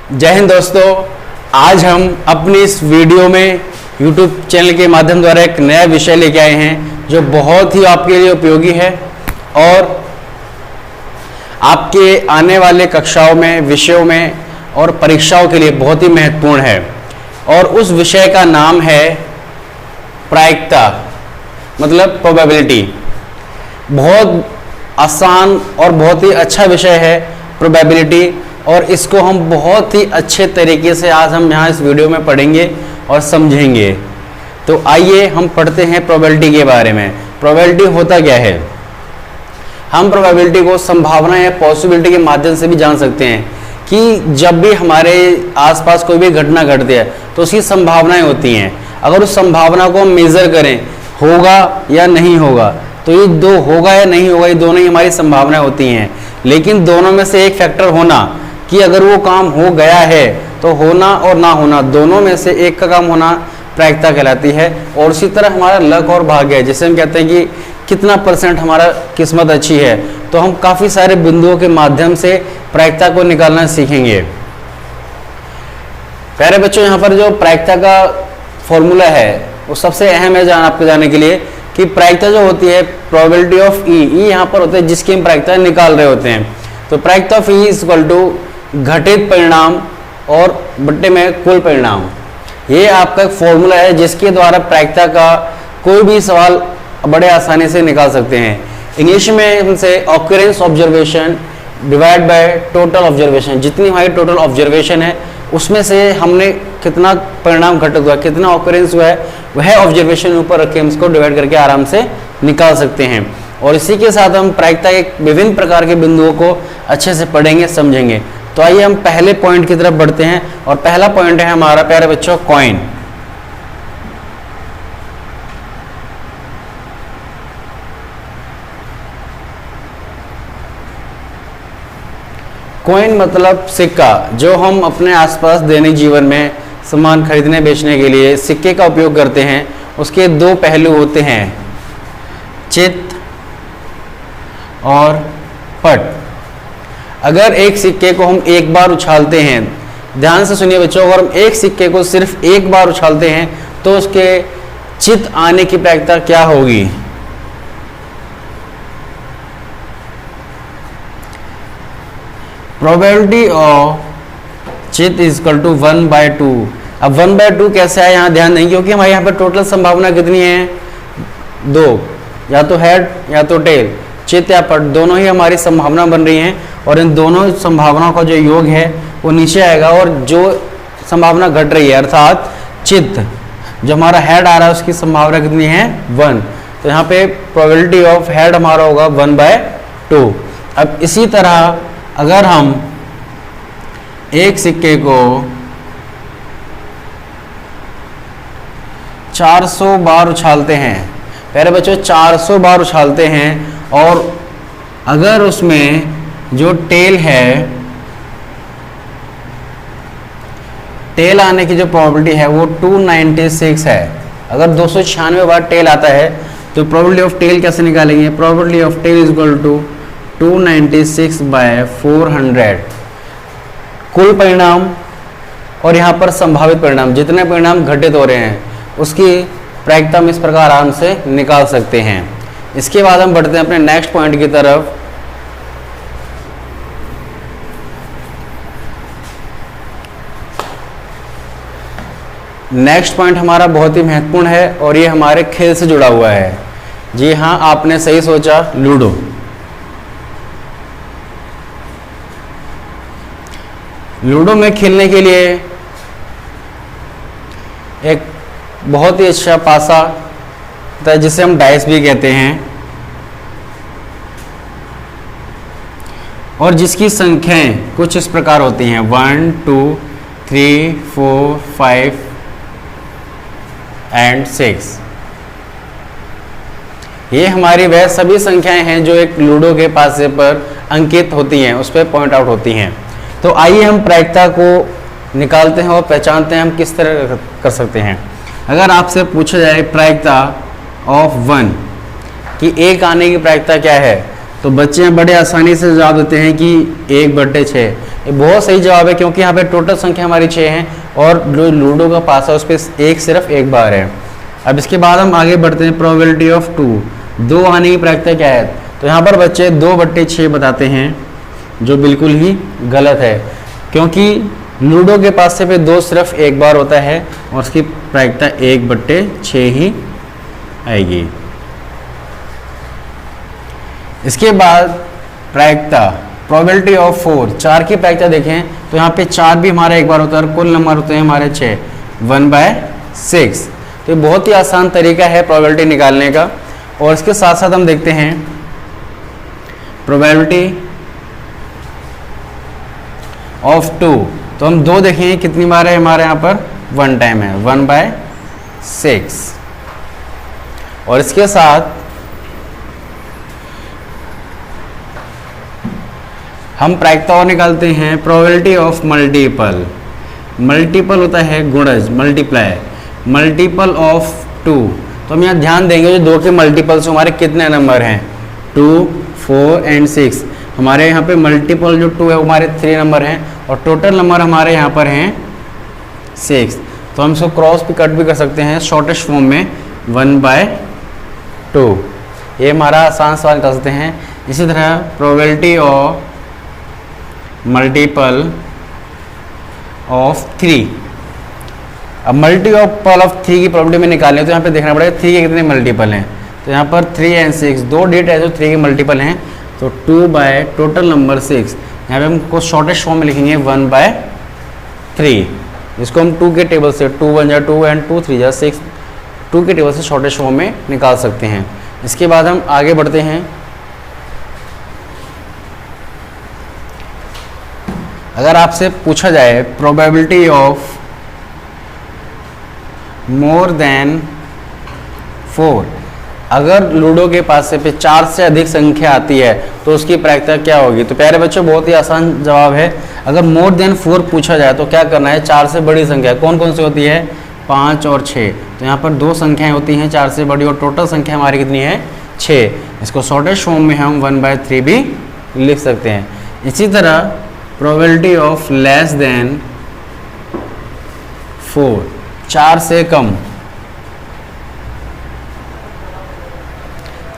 जय हिंद दोस्तों, आज हम अपनी इस वीडियो में YouTube चैनल के माध्यम द्वारा एक नया विषय लेके आए हैं जो बहुत ही आपके लिए उपयोगी है और आपके आने वाले कक्षाओं में, विषयों में और परीक्षाओं के लिए बहुत ही महत्वपूर्ण है। और उस विषय का नाम है प्रायिकता, मतलब प्रोबेबिलिटी। बहुत आसान और बहुत ही अच्छा विषय है प्रोबेबिलिटी, और इसको हम बहुत ही अच्छे तरीके से आज हम यहाँ इस वीडियो में पढ़ेंगे और समझेंगे। तो आइए हम पढ़ते हैं प्रोबेबिलिटी के बारे में। प्रोबेबिलिटी होता क्या है? हम प्रोबेबिलिटी को संभावना या पॉसिबिलिटी के माध्यम से भी जान सकते हैं कि जब भी हमारे आसपास कोई भी घटना घटती है तो उसकी संभावनाएं होती हैं। अगर उस संभावना को हम मेज़र करें, होगा या नहीं होगा, तो ये दो, होगा या नहीं होगा, ये दोनों ही हमारी संभावनाएं होती हैं। लेकिन दोनों में से एक फैक्टर होना कि अगर वो काम हो गया है तो होना और ना होना, दोनों में से एक का काम होना प्रायिकता कहलाती है। और उसी तरह हमारा लक और भाग्य है, जिसे हम कहते हैं कि कितना % हमारा किस्मत अच्छी है। तो हम काफ़ी सारे बिंदुओं के माध्यम से प्रायिकता को निकालना सीखेंगे। प्यारे बच्चों, यहाँ पर जो प्रायिकता का फॉर्मूला है वो सबसे अहम है आपको जानने के लिए कि प्रायिकता जो होती है प्रोबेबिलिटी ऑफ ई यहाँ पर होता है जिसकी हम प्रायिकता निकाल रहे होते हैं। तो प्रायिकता of E is equal to घटित परिणाम और बट्टे में कुल परिणाम। ये आपका एक फॉर्मूला है जिसके द्वारा प्रायिकता का कोई भी सवाल बड़े आसानी से निकाल सकते हैं। इंग्लिश में हमसे occurrence observation divide by total observation, जितनी हमारी टोटल ऑब्जर्वेशन है उसमें से हमने कितना परिणाम घटित हुआ, कितना ऑक्यूरेंस हुआ है, वह ऑब्जर्वेशन ऊपर रख के हम इसको डिवाइड करके आराम से निकाल सकते हैं। और इसी के साथ हम प्रायिकता के विभिन्न प्रकार के बिंदुओं को अच्छे से पढ़ेंगे, समझेंगे। तो आइए हम पहले पॉइंट की तरफ बढ़ते हैं और पहला पॉइंट है हमारा, प्यारे बच्चों, कॉइन। कॉइन मतलब सिक्का, जो हम अपने आसपास दैनिक जीवन में सामान खरीदने बेचने के लिए सिक्के का उपयोग करते हैं। उसके दो पहलू होते हैं, चित और पट। अगर एक सिक्के को हम एक बार उछालते हैं, ध्यान से सुनिए बच्चों, अगर हम एक सिक्के को सिर्फ एक बार उछालते हैं तो उसके चित आने की प्रायिकता क्या होगी? प्रोबेबिलिटी ऑफ चित इज इक्वल टू 1/2। अब 1/2 कैसे है यहाँ ध्यान दें, क्योंकि हमारे यहाँ पर टोटल संभावना कितनी है? 2, या तो हेड या तो टेल, चित या पट, दोनों ही हमारी संभावना बन रही हैं। और इन दोनों संभावनाओं का जो योग है वो नीचे आएगा, और जो संभावना घट रही है अर्थात चित, जो हमारा हेड आ रहा है उसकी संभावना कितनी है? 1। तो यहाँ पे प्रोबेबिलिटी ऑफ हेड हमारा होगा 1/2। अब इसी तरह अगर हम एक सिक्के को 400 बार उछालते हैं, प्यारे बच्चों 400 बार उछालते हैं, और अगर उसमें जो टेल है, टेल आने की जो प्रोबेबिलिटी है वो 296 है। अगर 296 बार टेल आता है तो प्रोबेबिलिटी ऑफ टेल कैसे निकालेंगे? Probability of tail is equal to 296/400 कुल परिणाम और यहाँ पर संभावित परिणाम, जितने परिणाम घटित हो रहे हैं उसकी प्रायिकता हम इस प्रकार आराम से निकाल सकते हैं। इसके बाद हम बढ़ते हैं अपने नेक्स्ट पॉइंट की तरफ। नेक्स्ट पॉइंट हमारा बहुत ही महत्वपूर्ण है और ये हमारे खेल से जुड़ा हुआ है। जी हाँ, आपने सही सोचा, लूडो। लूडो में खेलने के लिए एक बहुत ही अच्छा पासा होता है जिसे हम डाइस भी कहते हैं, और जिसकी संख्याएं कुछ इस प्रकार होती हैं 1 2 3 4 5 and 6। ये हमारी वह सभी संख्याएं हैं जो एक लूडो के पासे पर अंकित होती हैं, उस पर पॉइंट आउट होती हैं। तो आइए हम प्रायिकता को निकालते हैं और पहचानते हैं हम किस तरह कर सकते हैं। अगर आपसे पूछा जाए प्रायिकता ऑफ 1 कि 1 आने की प्रायिकता क्या है, तो बच्चे बड़े आसानी से जवाब देते हैं कि 1/6। ये बहुत सही जवाब है, क्योंकि यहाँ पे टोटल संख्या हमारी 6 है और जो लूडो का पास है उस पर एक सिर्फ एक बार है। अब इसके बाद हम आगे बढ़ते हैं। प्रोबेबिलिटी ऑफ 2 आने की प्रायिकता क्या है? तो यहाँ पर बच्चे 2/6 बताते हैं, जो बिल्कुल ही गलत है, क्योंकि लूडो के पासे पे 2 सिर्फ एक बार होता है और उसकी प्रायिकता 1/6 ही आएगी। इसके बाद प्रायिकता प्रोबेबिलिटी ऑफ 4 की प्रायिकता देखें तो यहाँ पे 4 भी हमारा एक बार होता है और कुल नंबर होते हैं हमारे 6, 1/6। तो ये बहुत ही आसान तरीका है प्रोबेबिलिटी निकालने का। और इसके साथ साथ हम देखते हैं प्रोबेबिलिटी ऑफ 2। तो हम 2 देखेंगे कितनी बार है हमारे यहाँ पर, 1 टाइम है, 1/6। और इसके साथ हम प्रायिकता और निकालते हैं। प्रोबेबिलिटी ऑफ मल्टीपल होता है गुणज, मल्टीपल ऑफ 2। तो हम यहाँ ध्यान देंगे जो 2 के मल्टीपल से हमारे कितने नंबर हैं, 2, 4 एंड 6। हमारे यहाँ पे मल्टीपल जो 2 है वो हमारे 3 नंबर हैं और टोटल नंबर हमारे यहाँ पर हैं 6। तो हम इसको क्रॉस भी कट भी कर सकते हैं शॉर्टेस्ट फॉर्म में, 1/2। ये हमारा आसान सवाल निकाल सकते हैं। इसी तरह प्रोबेबिलिटी ऑफ मल्टीपल ऑफ 3। अब मल्टीपल ऑफ 3 की प्रोबेबिलिटी में निकालनी है तो यहाँ पे देखना पड़ेगा 3 के कितने मल्टीपल हैं। तो यहाँ पर 3 एंड 6 2 डिजिट है जो 3 के मल्टीपल हैं, तो 2 टोटल नंबर 6। यहाँ पे हमको शॉर्टेस्ट फॉर्म में लिखेंगे 1/3, जिसको हम 2 के टेबल से 2 1 जा 2 एंड 2 3 जा 6, 2 के टेबल से शॉर्टेस्ट फॉर्म में निकाल सकते हैं। इसके बाद हम आगे बढ़ते हैं। अगर आपसे पूछा जाए प्रोबेबिलिटी ऑफ मोर देन 4, अगर लूडो के पासे पे 4 से अधिक संख्या आती है तो उसकी प्रायिकता क्या होगी? तो प्यारे बच्चों बहुत ही आसान जवाब है। अगर मोर देन 4 पूछा जाए तो क्या करना है, 4 से बड़ी संख्या कौन कौन सी होती है, 5 और 6। तो यहाँ पर 2 संख्याएं होती हैं 4 से बड़ी और टोटल संख्या हमारी कितनी है, 6। इसको शॉर्टेस्ट फॉर्म में हम 1/3 भी लिख सकते हैं। इसी तरह प्रोबेबिलिटी ऑफ लेस देन 4, 4 से कम,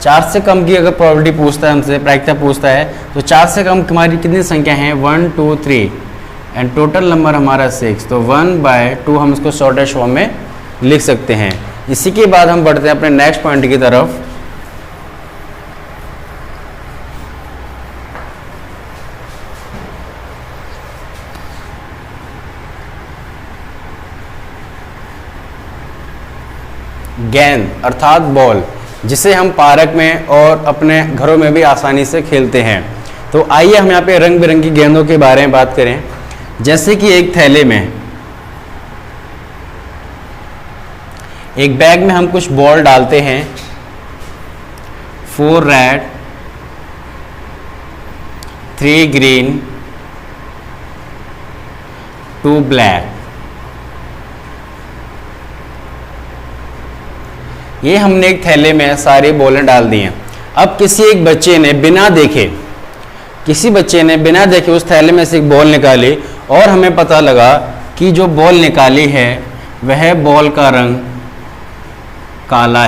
4 से कम की अगर प्रोबेबिलिटी पूछता है हमसे, प्रायिकता पूछता है, तो 4 से कम हमारी कितनी संख्या है, 1 2 3 एंड टोटल नंबर हमारा 6। तो 1/2 हम इसको शॉर्टेस्ट फॉर्म में लिख सकते हैं। इसी के बाद हम बढ़ते हैं अपने नेक्स्ट पॉइंट की तरफ। गेंद अर्थात बॉल, जिसे हम पार्क में और अपने घरों में भी आसानी से खेलते हैं। तो आइए हम यहाँ पे रंग बिरंगी गेंदों के बारे में बात करें। जैसे कि एक थैले में, एक बैग में हम कुछ बॉल डालते हैं, 4 रेड, 3 ग्रीन, 2 ब्लैक। ये हमने एक थैले में सारी बॉलें डाल दी हैं। अब किसी एक बच्चे ने बिना देखे उस थैले में से एक बॉल निकाली और हमें पता लगा कि जो बॉल निकाली है वह बॉल का रंग काला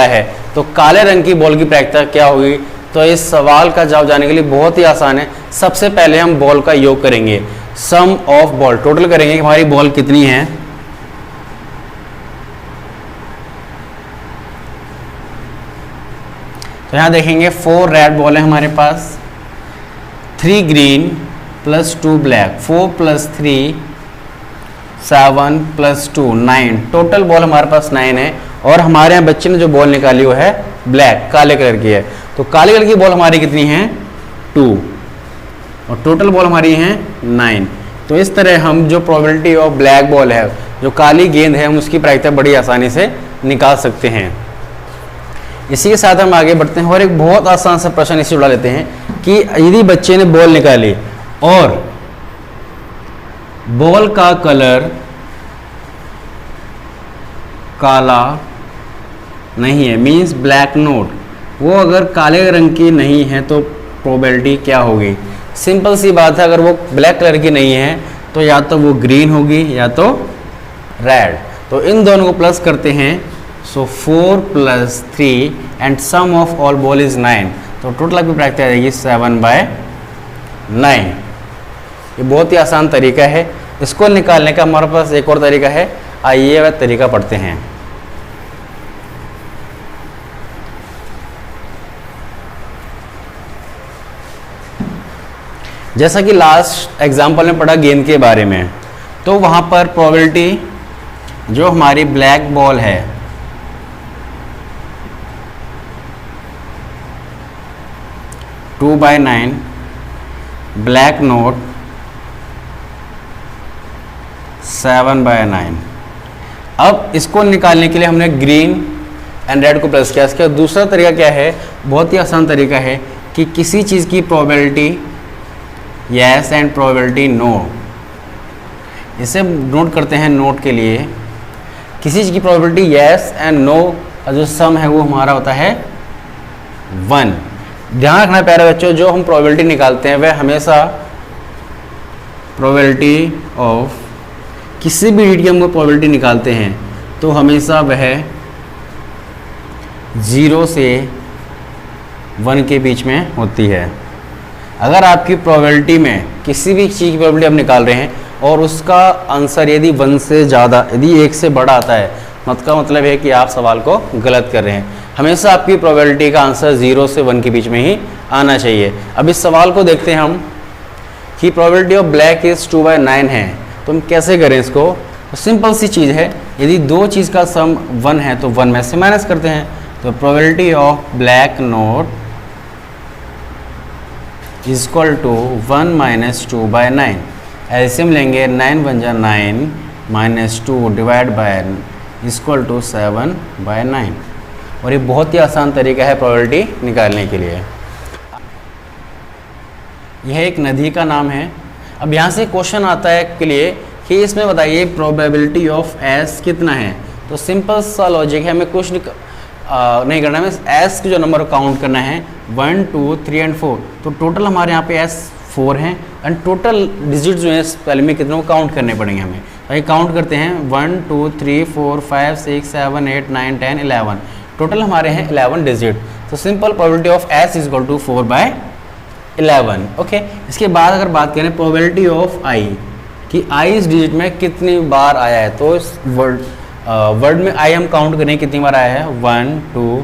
है। तो काले रंग की बॉल की प्रायिकता क्या होगी? तो इस सवाल का जवाब जानने के लिए बहुत ही आसान है। सबसे पहले हम बॉल का योग करेंगे, सम ऑफ बॉल, टोटल करेंगे कि हमारी बॉल कितनी है। तो यहाँ देखेंगे 4 रेड बॉल है हमारे पास, 3 green plus 2 black, 4 + 3 7 + 2 9, total ball हमारे पास 9 है। और हमारे यहाँ बच्चे ने जो बॉल निकाली वो है ब्लैक, काले कलर की है। तो काले कलर की बॉल हमारी कितनी है, 2, और टोटल बॉल हमारी है 9। तो इस तरह हम जो प्रोबेबिलिटी ऑफ ब्लैक बॉल है, जो काली गेंद है, हम उसकी प्रायिकता बड़ी आसानी से निकाल सकते हैं। इसी के साथ हम आगे बढ़ते हैं और एक बहुत आसान सा प्रश्न इसे उड़ा लेते हैं कि यदि बच्चे ने बॉल निकाली और बॉल का कलर काला नहीं है, मींस ब्लैक नोट, वो अगर काले रंग की नहीं है तो प्रोबेबिलिटी क्या होगी? सिंपल सी बात है, अगर वो ब्लैक कलर की नहीं है तो या तो वो ग्रीन होगी या तो रेड। तो इन दोनों को प्लस करते हैं, so 4 + 3 and sum of all ball is 9। तो टोटल आपकी प्रायिकता आ जाएगी 7/9। ये बहुत ही आसान तरीका है। इसको निकालने का हमारे पास एक और तरीका है, आइए वह तरीका पढ़ते हैं। जैसा कि लास्ट एग्जाम्पल में पढ़ा गेंद के बारे में, तो वहाँ पर प्रोबेबिलिटी जो हमारी ब्लैक बॉल है टू बाई 9, ब्लैक नोट 7/9। अब इसको निकालने के लिए हमने ग्रीन एंड रेड को प्लस किया। इसका दूसरा तरीका क्या है? बहुत ही आसान तरीका है कि किसी चीज़ की probability yes and probability no, इसे नोट करते हैं। नोट के लिए किसी चीज़ की प्रोबेबिलिटी यस एंड नो का जो सम है वो हमारा होता है 1। ध्यान रखना प्यारे बच्चों, जो हम प्रोबेबिलिटी निकालते हैं वह हमेशा प्रोबेबिलिटी ऑफ किसी भी डिजिट की हम प्रोबेबिलिटी निकालते हैं तो हमेशा वह 0 से 1 के बीच में होती है। अगर आपकी प्रोबेबिलिटी में किसी भी चीज़ की प्रोबेबिलिटी आप निकाल रहे हैं और उसका आंसर यदि 1 से ज़्यादा, यदि 1 से बड़ा आता है, का मतलब है कि आप सवाल को गलत कर रहे हैं। हमेशा आपकी प्रोबेबिलिटी का आंसर 0 से 1 के बीच में ही आना चाहिए। अब इस सवाल को देखते हैं हम कि प्रोबेबिलिटी ऑफ ब्लैक इज़ 2/9 है, तो हम कैसे करें इसको? तो सिंपल सी चीज़ है, यदि दो चीज़ का सम 1 है तो 1 में से माइनस करते हैं। तो probability of black not is equal to 1 - 2/9। LCM लेंगे, 9 × 9 - 2 divide by is equal to 7/9। और ये बहुत ही आसान तरीका है प्रोबेबिलिटी निकालने के लिए। यह एक नदी का नाम है। अब यहाँ से क्वेश्चन आता है के लिए कि इसमें बताइए प्रोबेबिलिटी ऑफ एस कितना है। तो सिंपल सा लॉजिक है, हमें कुछ नहीं करना है, हमें एस के जो नंबर काउंट करना है 1 2 3 एंड 4। तो टोटल हमारे यहाँ पे एस 4 हैं एंड टोटल डिजिट जो है पहले में कितने को काउंट करने पड़ेंगे हमें। तो ये काउंट करते हैं 1 2 3 4 5 6 7 8 9 10 11। टोटल हमारे हैं 11 डिजिट। तो simple probability of S is equal to 4/11। Okay, इसके बाद अगर बात करें प्रोबेबिलिटी ऑफ आई कि आई इस डिजिट में कितनी बार आया है, तो इस वर्ड में आई हम काउंट करें कितनी बार आया है 1 2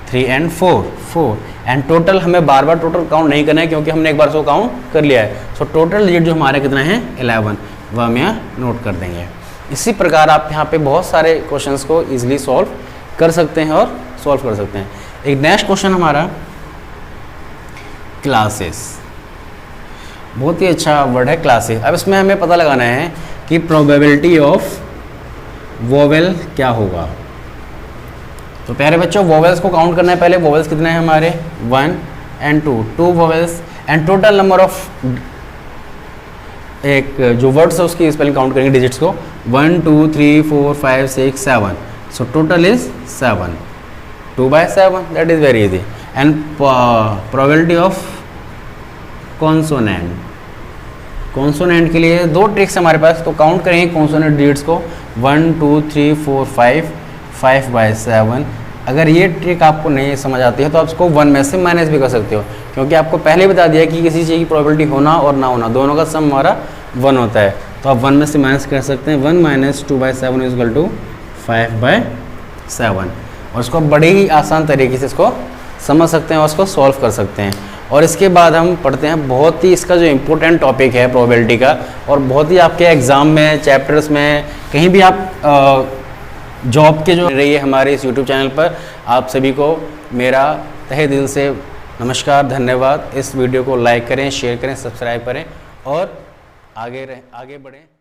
3 एंड 4 एंड टोटल हमें बार बार टोटल काउंट नहीं करना है क्योंकि हमने एक बार उसको काउंट कर लिया है। सो टोटल डिजिट जो हमारे कितना है 11, वह हम यहाँ नोट कर देंगे। इसी प्रकार आप यहाँ पे बहुत सारे क्वेश्चंस को इजीली सॉल्व कर सकते हैं और सॉल्व कर सकते हैं। एक नेक्स्ट क्वेश्चन हमारा क्लासेस, बहुत ही अच्छा वर्ड है क्लासेस। अब इसमें हमें पता लगाना है कि प्रोबेबिलिटी ऑफ वोवेल क्या होगा। तो प्यारे बच्चों, वोवेल्स को काउंट करना है। पहले वोवेल्स कितने हैं हमारे 1 and 2 vowels and total number of एक जो वर्ड्स है उसकी स्पेलिंग काउंट करेंगे डिजिट्स को 1 2 3 4 5 6 7। So total is 7, 2/7, that is very easy. And probability of consonant, consonant के लिए दो ट्रिक्स हमारे पास। तो काउंट करेंगे कॉन्सोनेंट डिजिट्स को 1 2 3 4 5 5/7। अगर ये ट्रिक आपको नहीं समझ आती है तो आप इसको 1 में से माइनस भी कर सकते हो, क्योंकि आपको पहले ही बता दिया कि किसी चीज़ की प्रोबेबिलिटी होना और ना होना दोनों का सम हमारा 1 होता है। तो आप 1 में से माइनस कर सकते हैं। 1 - 2/7 इज इक्वल टू 5/7। और इसको बड़े ही आसान तरीके से इसको समझ सकते हैं और इसको सॉल्व कर सकते हैं। और इसके बाद हम पढ़ते हैं बहुत ही इसका जो इम्पोर्टेंट टॉपिक है प्रोबेबिलिटी का, और बहुत ही आपके एग्ज़ाम में चैप्टर्स में कहीं भी आप जॉब के जो रही है हमारे इस YouTube चैनल पर, आप सभी को मेरा तहे दिल से नमस्कार, धन्यवाद। इस वीडियो को लाइक करें, शेयर करें, सब्सक्राइब करें और आगे बढ़ें।